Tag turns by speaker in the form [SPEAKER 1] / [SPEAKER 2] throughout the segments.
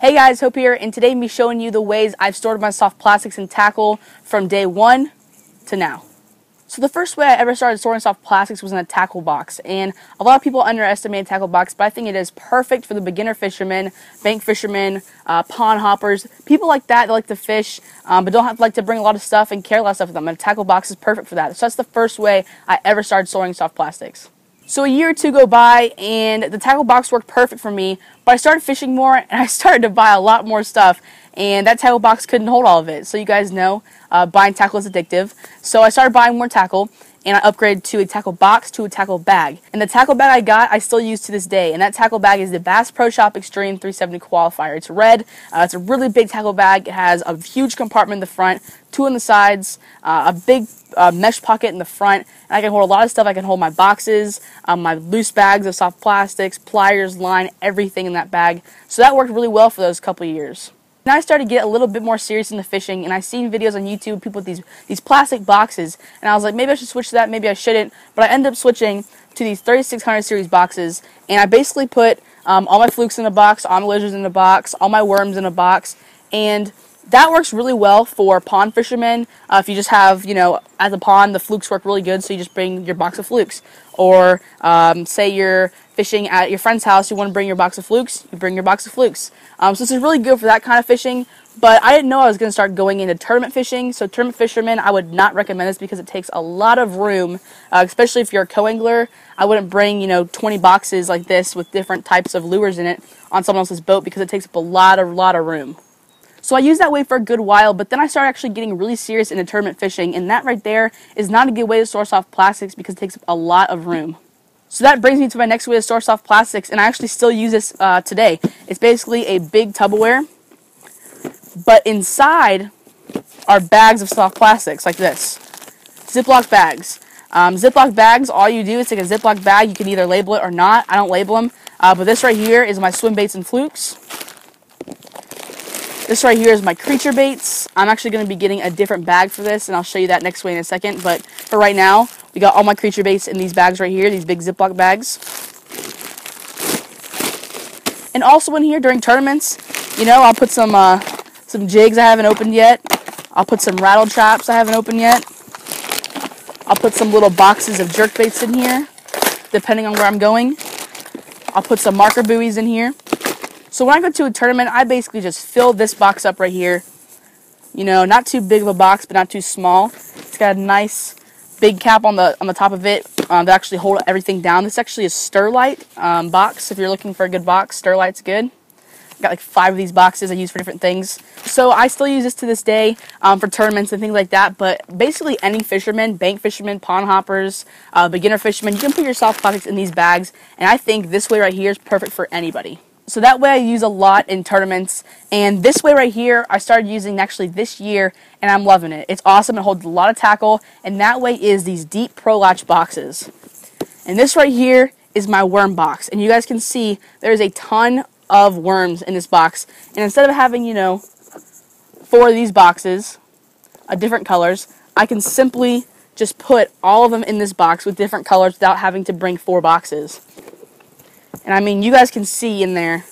[SPEAKER 1] Hey guys, Hope here, and today I'm going to be showing you the ways I've stored my soft plastics and tackle from day one to now. So the first way I ever started storing soft plastics was in a tackle box, and a lot of people underestimate a tackle box, but I think it is perfect for the beginner fishermen, bank fishermen, pond hoppers, people like that like to fish, but don't have like to bring a lot of stuff and carry a lot of stuff with them, and a tackle box is perfect for that. So that's the first way I ever started storing soft plastics. So a year or two go by, and the tackle box worked perfect for me, but I started fishing more, and I started to buy a lot more stuff, and that tackle box couldn't hold all of it. So you guys know, buying tackle is addictive. So I started buying more tackle, and I upgraded to a tackle box to a tackle bag. And the tackle bag I got, I still use to this day, and that tackle bag is the Bass Pro Shop Extreme 370 Qualifier. It's red, it's a really big tackle bag. It has a huge compartment in the front, two on the sides, a big mesh pocket in the front, and I can hold a lot of stuff. I can hold my boxes, my loose bags of soft plastics, pliers, line, everything in that bag. So that worked really well for those couple of years. Now I started to get a little bit more serious into fishing, and I seen videos on YouTube, people with these plastic boxes, and I was like, maybe I should switch to that, maybe I shouldn't, but I ended up switching to these 3600 series boxes, and I basically put all my flukes in a box, all my lizards in a box, all my worms in a box, and that works really well for pond fishermen. If you just have, at the pond, the flukes work really good, so you just bring your box of flukes. Or say you're fishing at your friend's house, you want to bring your box of flukes, you bring your box of flukes. So this is really good for that kind of fishing, but I didn't know I was going to start going into tournament fishing. So tournament fishermen, I would not recommend this because it takes a lot of room, especially if you're a co-angler. I wouldn't bring, 20 boxes like this with different types of lures in it on someone else's boat because it takes up a lot of room. So I used that way for a good while, but then I started actually getting really serious into tournament fishing, and that right there is not a good way to store soft plastics because it takes up a lot of room. So that brings me to my next way to store soft plastics, and I actually still use this today. It's basically a big Tupperware, but inside are bags of soft plastics like this. Ziploc bags. Ziploc bags, all you do is take a Ziploc bag. You can either label it or not. I don't label them, but this right here is my swim baits and flukes. This right here is my creature baits. I'm actually going to be getting a different bag for this, and I'll show you that next way in a second. But for right now, we got all my creature baits in these bags right here, these big Ziploc bags. And also in here during tournaments, I'll put some jigs I haven't opened yet. I'll put some rattle traps I haven't opened yet. I'll put some little boxes of jerk baits in here, depending on where I'm going. I'll put some marker buoys in here. So when I go to a tournament, I basically just fill this box up right here. Not too big of a box, but not too small. It's got a nice big cap on the top of it that actually hold everything down. This is actually a Sterlite box. If you're looking for a good box, Sterlite's good. I've got like 5 of these boxes I use for different things. So I still use this to this day for tournaments and things like that. But basically any fisherman, bank fishermen, pond hoppers, beginner fishermen, you can put your soft plastics in these bags. And I think this way right here is perfect for anybody. So that way I use a lot in tournaments, and this way right here I started using actually this year, and I'm loving it. It's awesome. It holds a lot of tackle, and that way is these deep Pro Latch boxes. And this right here is my worm box, and you guys can see there's a ton of worms in this box. And instead of having 4 of these boxes of different colors, I can simply just put all of them in this box with different colors without having to bring 4 boxes. And I mean, you guys can see in there,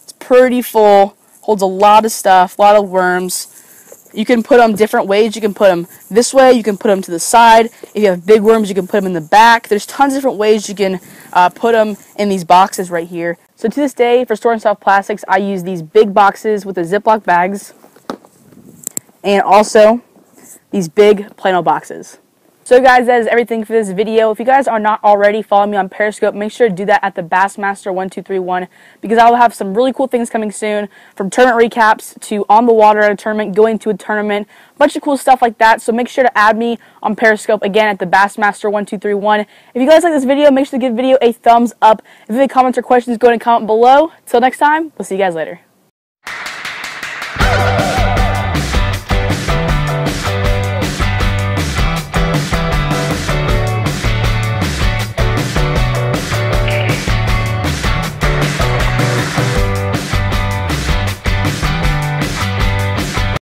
[SPEAKER 1] it's pretty full, holds a lot of stuff, a lot of worms. You can put them different ways. You can put them this way, you can put them to the side. If you have big worms, you can put them in the back. There's tons of different ways you can put them in these boxes right here. So to this day, for storing soft plastics, I use these big boxes with the Ziploc bags, and also these big Plano boxes. So guys, that is everything for this video. If you guys are not already following me on Periscope, make sure to do that at the Bassmaster1231 because I will have some really cool things coming soon, from tournament recaps to on the water at a tournament, going to a tournament, a bunch of cool stuff like that. So make sure to add me on Periscope again at the Bassmaster1231. If you guys like this video, make sure to give the video a thumbs up. If you have any comments or questions, go ahead and comment below. Till next time, we'll see you guys later.